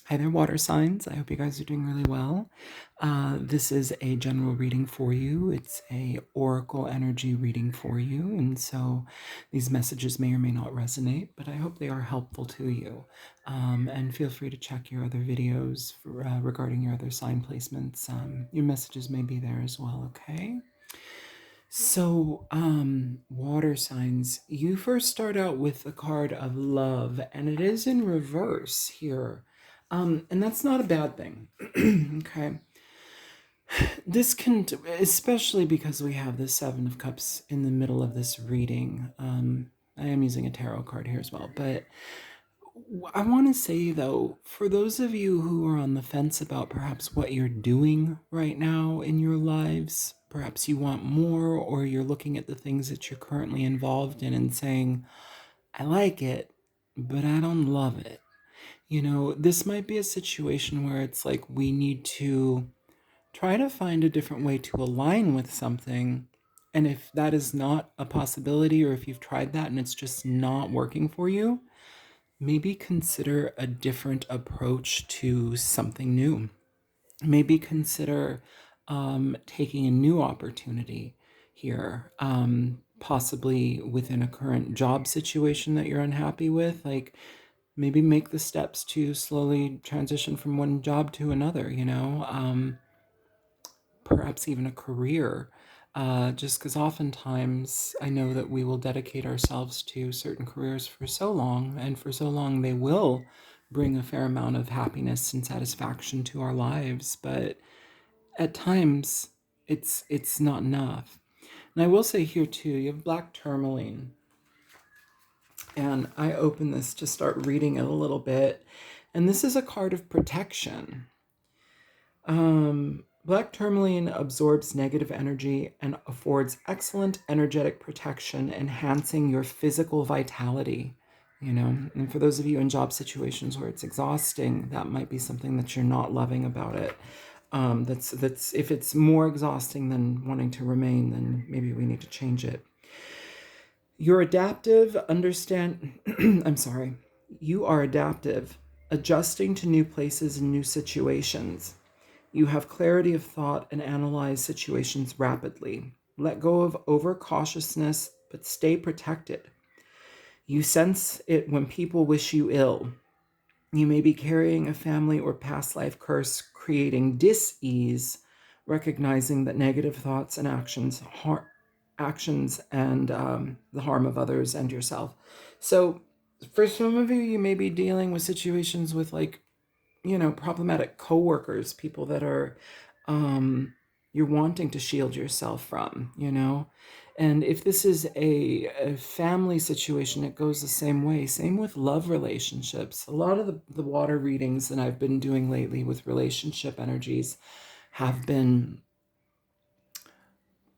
Hi there, water signs. I hope you guys are doing really well. This is a general reading for you. It's a oracle energy reading for you, and so these messages may or may not resonate, but I hope they are helpful to you. And feel free to check your other videos regarding your other sign placements. Your messages may be there as well, okay? So, water signs, you first start out with the card of love, and it is in reverse here. And that's not a bad thing. Okay. This can, especially because we have the Seven of Cups in the middle of this reading. I am using a tarot card here as well, but I want to say though, for those of you who are on the fence about perhaps what you're doing right now in your lives, perhaps you want more, or you're looking at the things that you're currently involved in and saying, I like it, but I don't love it. You know, this might be a situation where it's like we need to try to find a different way to align with something. And if that is not a possibility, or if you've tried that and it's just not working for you, maybe consider a different approach to something new. Maybe consider taking a new opportunity here, possibly within a current job situation that you're unhappy with. Like, maybe make the steps to slowly transition from one job to another, perhaps even a career. Just because oftentimes I know that we will dedicate ourselves to certain careers for so long, and for so long they will bring a fair amount of happiness and satisfaction to our lives, but at times it's not enough. And I will say here too, you have black tourmaline, and I open this to start reading it a little bit, and this is a card of protection. Black tourmaline absorbs negative energy and affords excellent energetic protection, enhancing your physical vitality. And for those of you in job situations where it's exhausting, that might be something that you're not loving about it. That's if it's more exhausting than wanting to remain, then maybe we need to change it. You're adaptive, I'm sorry. You are adaptive, adjusting to new places and new situations. You have clarity of thought and analyze situations rapidly. Let go of overcautiousness, but stay protected. You sense it when people wish you ill. You may be carrying a family or past life curse, creating dis-ease, recognizing that negative thoughts and actions and the harm of others and yourself. So for some of you, you may be dealing with situations with problematic coworkers, people that are you're wanting to shield yourself from, And if this is a family situation, it goes the same way. Same with love relationships. A lot of the water readings that I've been doing lately with relationship energies have been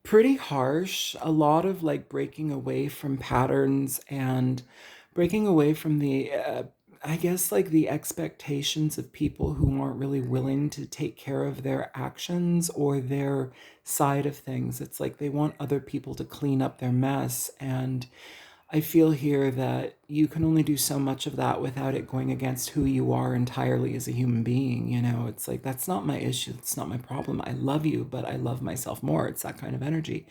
pretty harsh. A lot of like breaking away from patterns and breaking away from the I guess like the expectations of people who aren't really willing to take care of their actions or their side of things. It's like they want other people to clean up their mess, and I feel here that you can only do so much of that without it going against who you are entirely as a human being. It's like, that's not my issue. That's not my problem. I love you, but I love myself more. It's that kind of energy.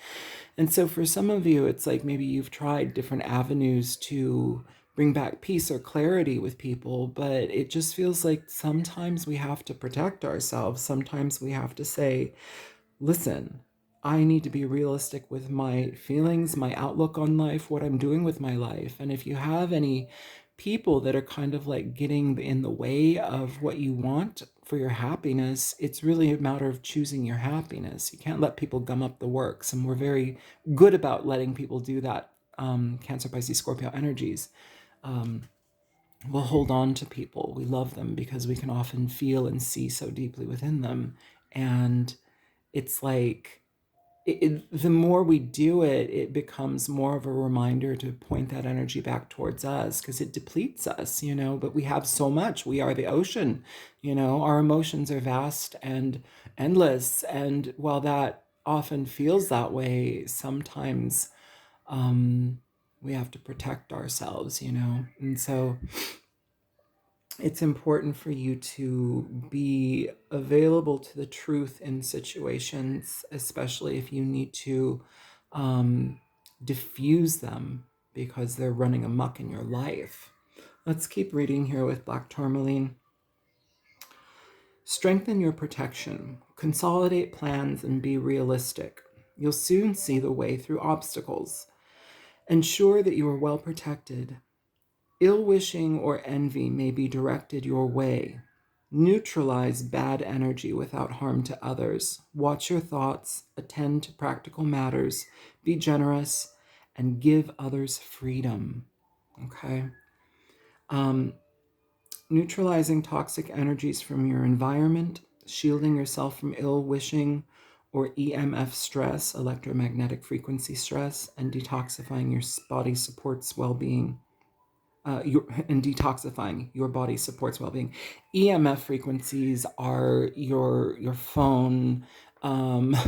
And so for some of you, it's like maybe you've tried different avenues to bring back peace or clarity with people, but it just feels like sometimes we have to protect ourselves. Sometimes we have to say, listen, I need to be realistic with my feelings, my outlook on life, what I'm doing with my life. And if you have any people that are kind of like getting in the way of what you want for your happiness, it's really a matter of choosing your happiness. You can't let people gum up the works. And we're very good about letting people do that. Cancer, Pisces, Scorpio energies. We'll hold on to people. We love them because we can often feel and see so deeply within them. And it's like, the more we do it, it becomes more of a reminder to point that energy back towards us, because it depletes us, but we have so much. We are the ocean, our emotions are vast and endless. And while that often feels that way, sometimes we have to protect ourselves, And so it's important for you to be available to the truth in situations, especially if you need to diffuse them because they're running amok in your life. Let's keep reading here with Black Tourmaline. Strengthen your protection, consolidate plans, and be realistic. You'll soon see the way through obstacles. Ensure that you are well protected. Ill wishing or envy may be directed your way. Neutralize bad energy without harm to others. Watch your thoughts, attend to practical matters, be generous, and give others freedom. Okay? Neutralizing toxic energies from your environment, shielding yourself from ill wishing or EMF stress, electromagnetic frequency stress, and detoxifying your body supports well-being. And detoxifying your body supports well-being. EMF frequencies are your phone, the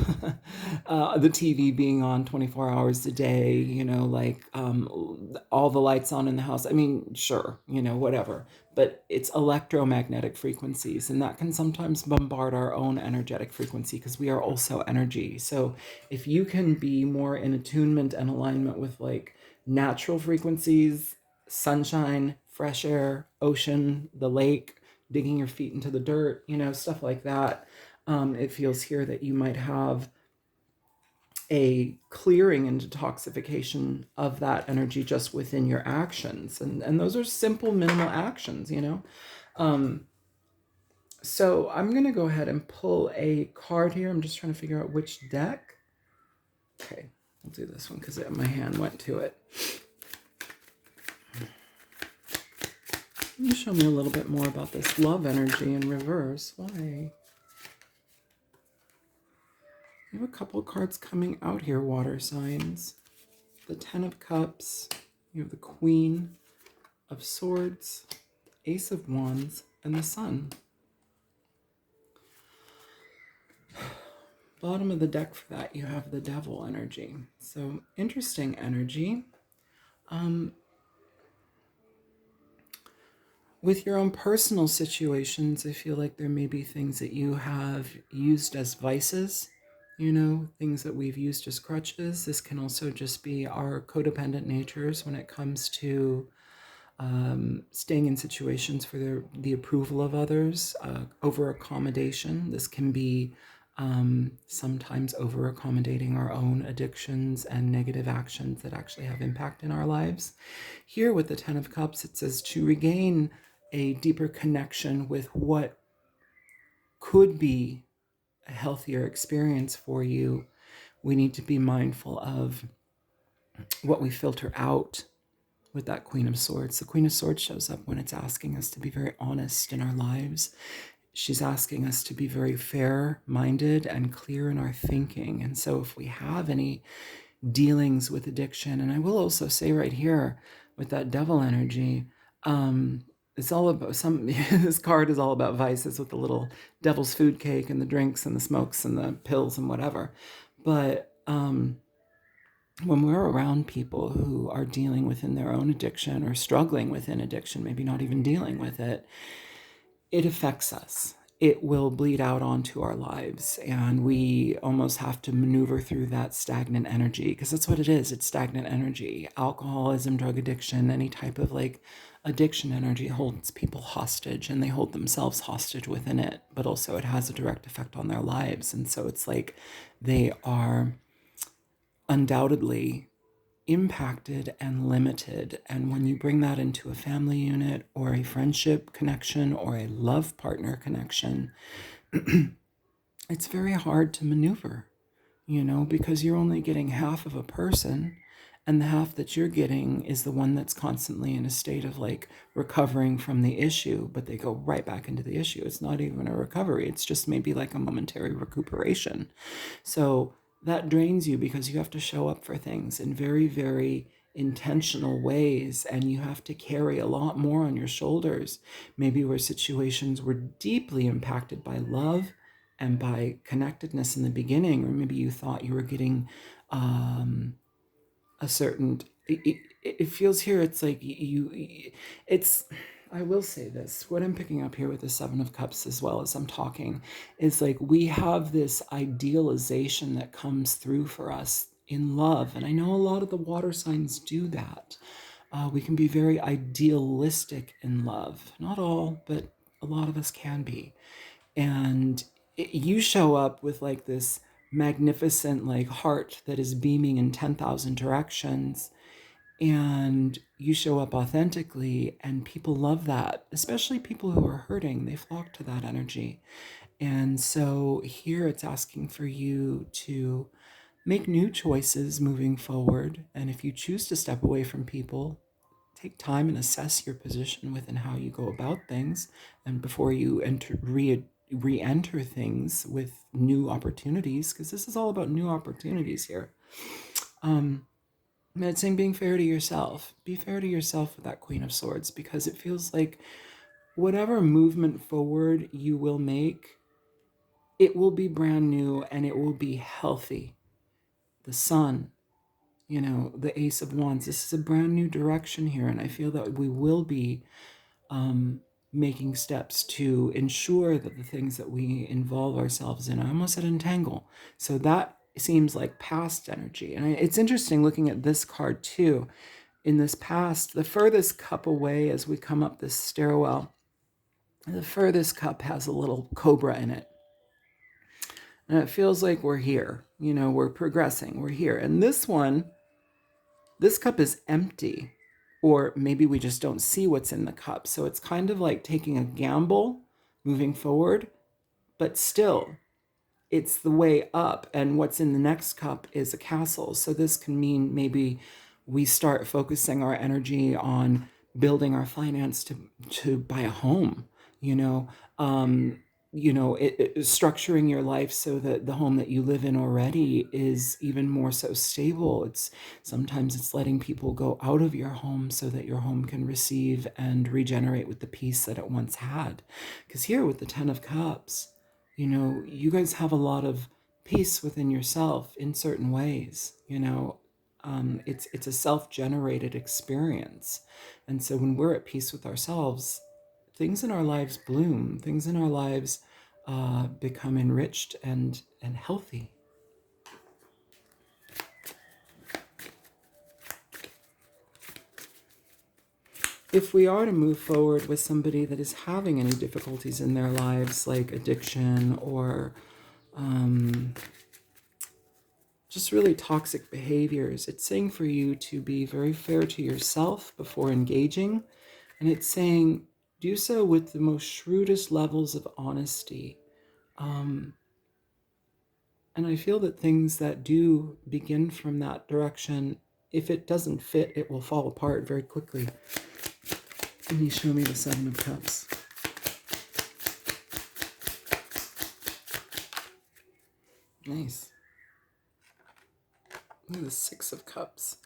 TV being on 24 hours a day, like all the lights on in the house. I mean, sure, whatever. But it's electromagnetic frequencies, and that can sometimes bombard our own energetic frequency because we are also energy. So if you can be more in attunement and alignment with like natural frequencies, sunshine, fresh air, ocean, the lake, digging your feet into the dirt, stuff like that. It feels here that you might have a clearing and detoxification of that energy just within your actions. And those are simple, minimal actions, So I'm going to go ahead and pull a card here. I'm just trying to figure out which deck. Okay, I'll do this one because my hand went to it. Can you show me a little bit more about this love energy in reverse? Why? You have a couple cards coming out here, water signs. The Ten of Cups. You have the Queen of Swords, Ace of Wands, and the Sun. Bottom of the deck for that, you have the Devil energy. So interesting energy. With your own personal situations, I feel like there may be things that you have used as vices, things that we've used as crutches. This can also just be our codependent natures when it comes to staying in situations for the approval of others, over accommodation. This can be sometimes over accommodating our own addictions and negative actions that actually have impact in our lives. Here with the Ten of Cups, it says to regain a deeper connection with what could be a healthier experience for you, we need to be mindful of what we filter out with that Queen of Swords. The Queen of Swords shows up when it's asking us to be very honest in our lives. She's asking us to be very fair-minded and clear in our thinking. And so if we have any dealings with addiction, and I will also say right here with that Devil energy, it's all about this card is all about vices with the little devil's food cake and the drinks and the smokes and the pills and whatever. But when we're around people who are dealing within their own addiction or struggling within addiction, maybe not even dealing with it, it affects us. It will bleed out onto our lives, and we almost have to maneuver through that stagnant energy, because that's what it is. It's stagnant energy. Alcoholism, drug addiction, any type of like addiction energy holds people hostage, and they hold themselves hostage within it, but also it has a direct effect on their lives. And so it's like they are undoubtedly impacted and limited. And when you bring that into a family unit or a friendship connection or a love partner connection, it's very hard to maneuver, because you're only getting half of a person, and the half that you're getting is the one that's constantly in a state of like recovering from the issue, but they go right back into the issue. It's not even a recovery. It's just maybe like a momentary recuperation. So that drains you because you have to show up for things in very, very intentional ways, and you have to carry a lot more on your shoulders, maybe where situations were deeply impacted by love and by connectedness in the beginning, or maybe you thought you were getting a certain, it feels here, it's like it's I will say this. What I'm picking up here with the Seven of Cups as well as I'm talking is like we have this idealization that comes through for us in love. And I know a lot of the water signs do that. We can be very idealistic in love. Not all, but a lot of us can be. And you show up with like this magnificent like heart that is beaming in 10,000 directions, and you show up authentically, and people love that, especially people who are hurting. They flock to that energy. And so here it's asking for you to make new choices moving forward. And if you choose to step away from people, take time and assess your position within how you go about things, and before you re-enter things with new opportunities, because this is all about new opportunities here. And it's saying being fair to yourself. Be fair to yourself with that Queen of Swords, because it feels like whatever movement forward you will make, it will be brand new and it will be healthy. The Sun, the Ace of Wands, this is a brand new direction here. And I feel that we will be making steps to ensure that the things that we involve ourselves in, I almost said entangle. So that seems like past energy. And it's interesting looking at this card too. In this past, the furthest cup away as we come up this stairwell, the furthest cup has a little cobra in it. And it feels like we're here, we're progressing, we're here. And this one, this cup is empty, or maybe we just don't see what's in the cup. So it's kind of like taking a gamble moving forward, but still it's the way up, and what's in the next cup is a castle. So this can mean maybe we start focusing our energy on building our finance to buy a home, structuring your life so that the home that you live in already is even more so stable. Sometimes it's letting people go out of your home so that your home can receive and regenerate with the peace that it once had. Because here with the Ten of Cups, you guys have a lot of peace within yourself in certain ways. It's a self-generated experience. And so when we're at peace with ourselves, things in our lives bloom, things in our lives become enriched and healthy. If we are to move forward with somebody that is having any difficulties in their lives, like addiction or just really toxic behaviors, it's saying for you to be very fair to yourself before engaging. And it's saying do so with the most shrewdest levels of honesty. And I feel that things that do begin from that direction, if it doesn't fit, it will fall apart very quickly. Can you show me the Seven of Cups? Nice. The Six of Cups.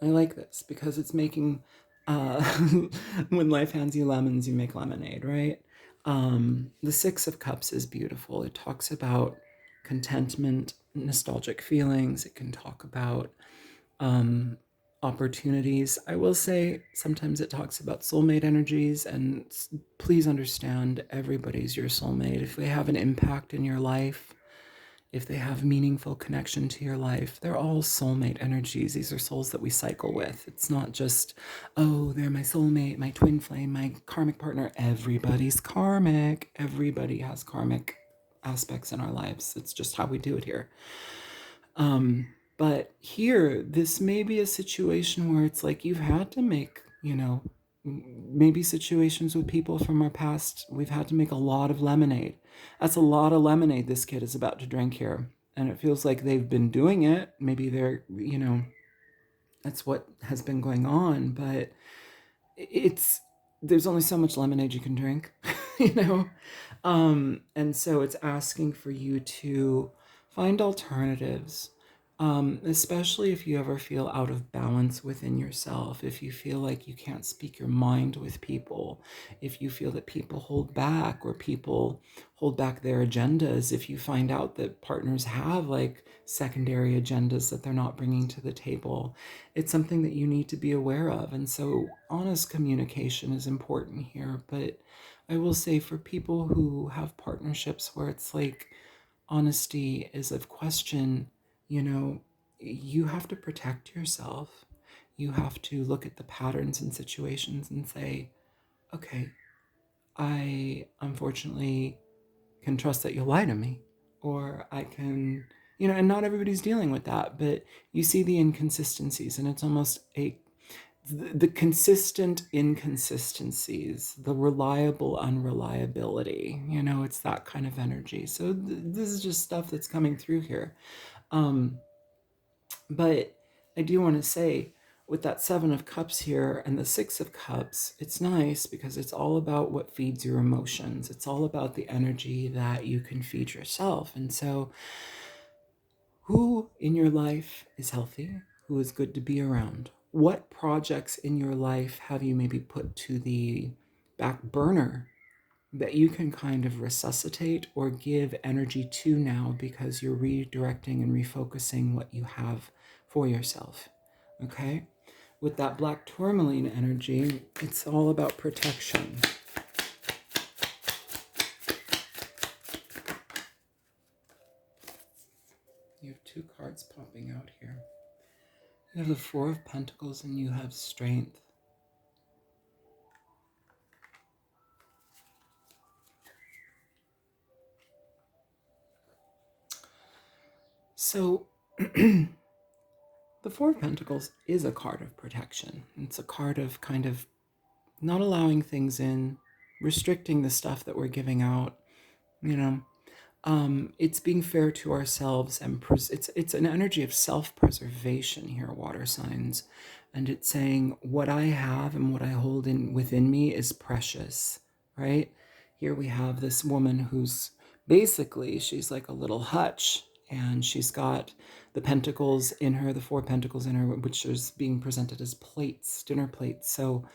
I like this because it's making, when life hands you lemons, you make lemonade, right? The Six of Cups is beautiful. It talks about contentment, nostalgic feelings. It can talk about opportunities. I will say sometimes it talks about soulmate energies, and please understand, everybody's your soulmate. If they have an impact in your life, if they have meaningful connection to your life, they're all soulmate energies. These are souls that we cycle with. It's not just, oh, they're my soulmate, my twin flame, my karmic partner. Everybody's karmic. Everybody has karmic aspects in our lives. It's just how we do it here. But here, this may be a situation where it's like you've had to make, maybe situations with people from our past, we've had to make a lot of lemonade. That's a lot of lemonade this kid is about to drink here. And it feels like they've been doing it. Maybe they're, that's what has been going on. But there's only so much lemonade you can drink, And so it's asking for you to find alternatives. Especially if you ever feel out of balance within yourself, if you feel like you can't speak your mind with people, if you feel that people hold back or people hold back their agendas, if you find out that partners have like secondary agendas that they're not bringing to the table, it's something that you need to be aware of. And so honest communication is important here. But I will say for people who have partnerships where it's like honesty is of question, you know, you have to protect yourself. You have to look at the patterns and situations and say, okay, I unfortunately can trust that you'll lie to me. Or I can, and not everybody's dealing with that, but you see the inconsistencies, and it's almost the consistent inconsistencies, the reliable unreliability, it's that kind of energy. So this is just stuff that's coming through here. Um, but I do want to say, with that Seven of Cups here and the Six of Cups, it's nice because it's all about what feeds your emotions. It's all about the energy that you can feed yourself. And so, who in your life is healthy? Who is good to be around? What projects in your life have you maybe put to the back burner that you can kind of resuscitate or give energy to now because you're redirecting and refocusing what you have for yourself? Okay? With that black tourmaline energy, it's all about protection. You have two cards popping out here. You have the Four of Pentacles and you have Strength. So, the Four of Pentacles is a card of protection. It's a card of kind of not allowing things in, restricting the stuff that we're giving out, you know. It's being fair to ourselves, and it's an energy of self-preservation here, water signs, and it's saying what I have and what I hold in within me is precious, right? Here we have this woman who's basically, she's like a little hutch, and she's got the pentacles in her, the four pentacles in her, which is being presented as plates, dinner plates. So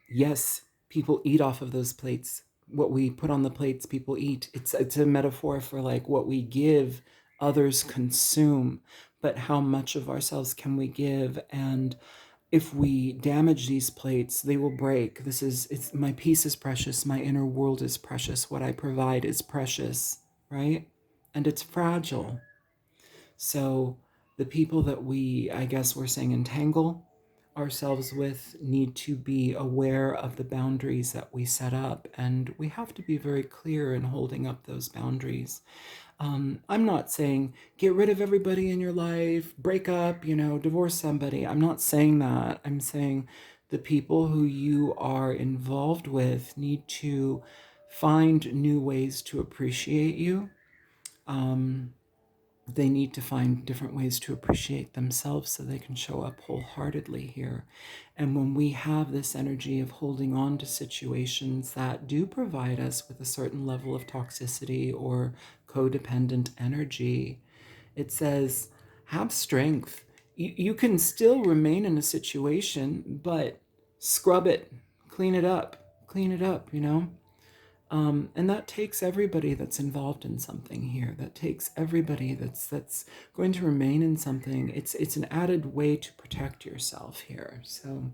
yes, people eat off of those plates. What we put on the plates, people eat. It's a metaphor for like what we give, others consume. But how much of ourselves can we give? And if we damage these plates, they will break. It's my peace is precious. My inner world is precious. What I provide is precious, right? And it's fragile. So the people that I guess we're saying entangle ourselves with need to be aware of the boundaries that we set up. And we have to be very clear in holding up those boundaries. I'm not saying get rid of everybody in your life, break up, divorce somebody. I'm not saying that. I'm saying the people who you are involved with need to find new ways to appreciate you. They need to find different ways to appreciate themselves so they can show up wholeheartedly here. And when we have this energy of holding on to situations that do provide us with a certain level of toxicity or codependent energy, it says, have strength. You can still remain in a situation, but scrub it, clean it up. And that takes everybody that's involved in something here. That takes everybody that's going to remain in something. It's an added way to protect yourself here. So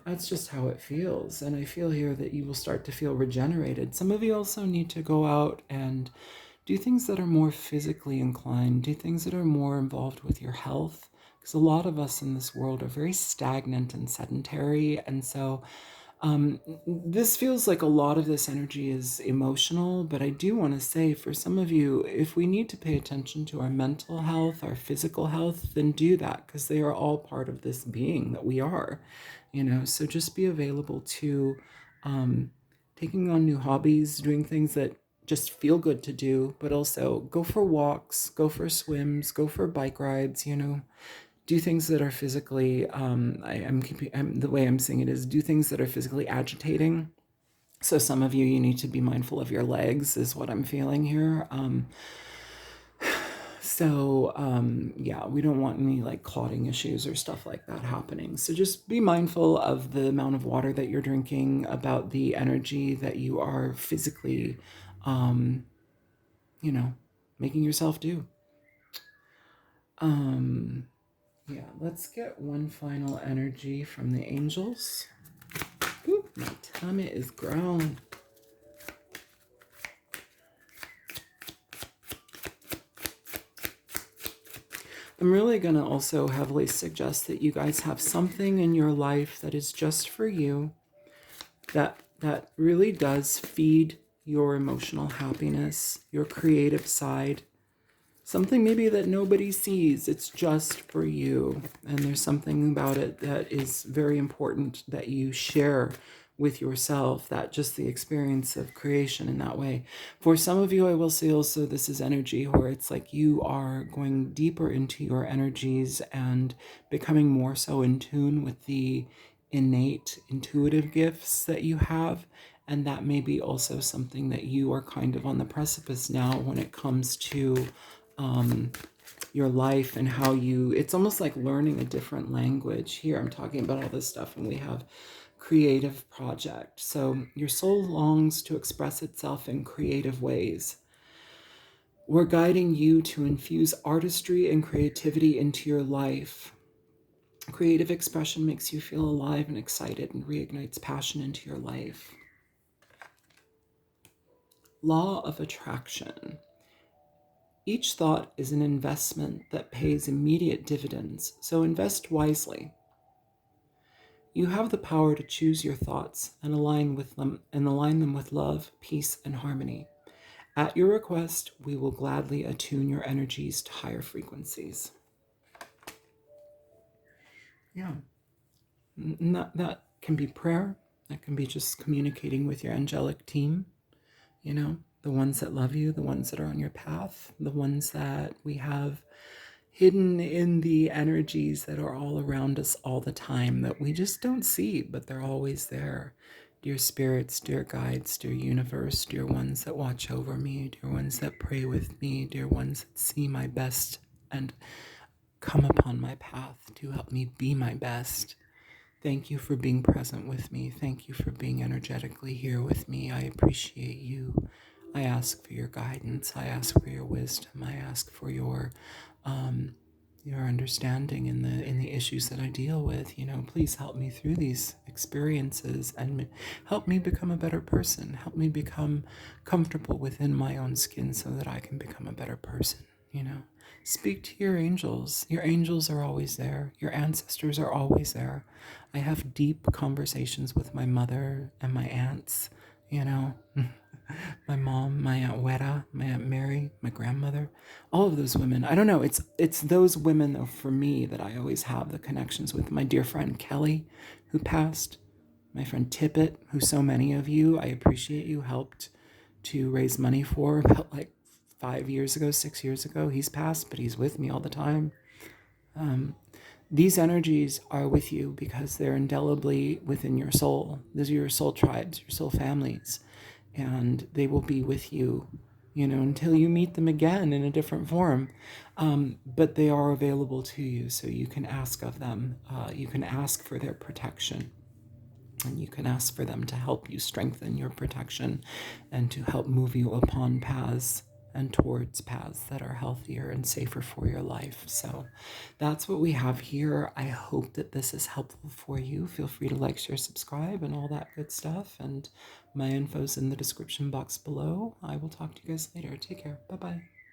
that's just how it feels. And I feel here that you will start to feel regenerated. Some of you also need to go out and do things that are more physically inclined, do things that are more involved with your health. Because a lot of us in this world are very stagnant and sedentary. And so this feels like a lot of this energy is emotional, but I do want to say for some of you, if we need to pay attention to our mental health, our physical health, then do that because they are all part of this being that we are, So just be available to taking on new hobbies, doing things that just feel good to do, but also go for walks, go for swims, go for bike rides. Do things that are physically, the way I'm saying it is, do things that are physically agitating. So some of you need to be mindful of your legs, is what I'm feeling here. So, yeah, we don't want any like clotting issues or stuff like that happening. So just be mindful of the amount of water that you're drinking, about the energy that you are physically, um, you know, making yourself do. Yeah, let's get one final energy from the angels. Ooh, my tummy is growling. I'm really going to also heavily suggest that you guys have something in your life that is just for you, that really does feed your emotional happiness, your creative side. Something maybe that nobody sees, it's just for you. And there's something about it that is very important that you share with yourself, that just the experience of creation in that way. For some of you, I will say also this is energy where it's like you are going deeper into your energies and becoming more so in tune with the innate intuitive gifts that you have. And that may be also something that you are kind of on the precipice now when it comes to your life and how you, it's almost like learning a different language. Here I'm talking about all this stuff, and we have creative project. So your soul longs to express itself in creative ways. We're guiding you to infuse artistry and creativity into your life. Creative expression makes you feel alive and excited and reignites passion into your life. Law of attraction. Each thought is an investment that pays immediate dividends, so invest wisely. You have the power to choose your thoughts and align them with love, peace, and harmony. At your request, we will gladly attune your energies to higher frequencies. Yeah. That can be prayer. That can be just communicating with your angelic team, the ones that love you, the ones that are on your path, the ones that we have hidden in the energies that are all around us all the time that we just don't see, but they're always there. Dear spirits, dear guides, dear universe, dear ones that watch over me, dear ones that pray with me, dear ones that see my best and come upon my path to help me be my best. Thank you for being present with me. Thank you for being energetically here with me. I appreciate you. I ask for your guidance. I ask for your wisdom. I ask for your understanding in the issues that I deal with. Please help me through these experiences and help me become a better person. Help me become comfortable within my own skin so that I can become a better person. Speak to your angels. Your angels are always there. Your ancestors are always there. I have deep conversations with my mother and my aunts, my mom, my Aunt Weta, my Aunt Mary, my grandmother, all of those women. I don't know. It's those women, though, for me that I always have the connections with. My dear friend Kelly, who passed, my friend Tippett, who so many of you, I appreciate you, helped to raise money for about like 5 years ago, 6 years ago. He's passed, but he's with me all the time. These energies are with you because they're indelibly within your soul. These are your soul tribes, your soul families, and they will be with you, until you meet them again in a different form. But they are available to you, so you can ask of them. You can ask for their protection. And you can ask for them to help you strengthen your protection and to help move you upon paths and towards paths that are healthier and safer for your life. So that's what we have here. I hope that this is helpful for you. Feel free to like, share, subscribe, and all that good stuff. And my info's in the description box below. I will talk to you guys later. Take care. Bye-bye.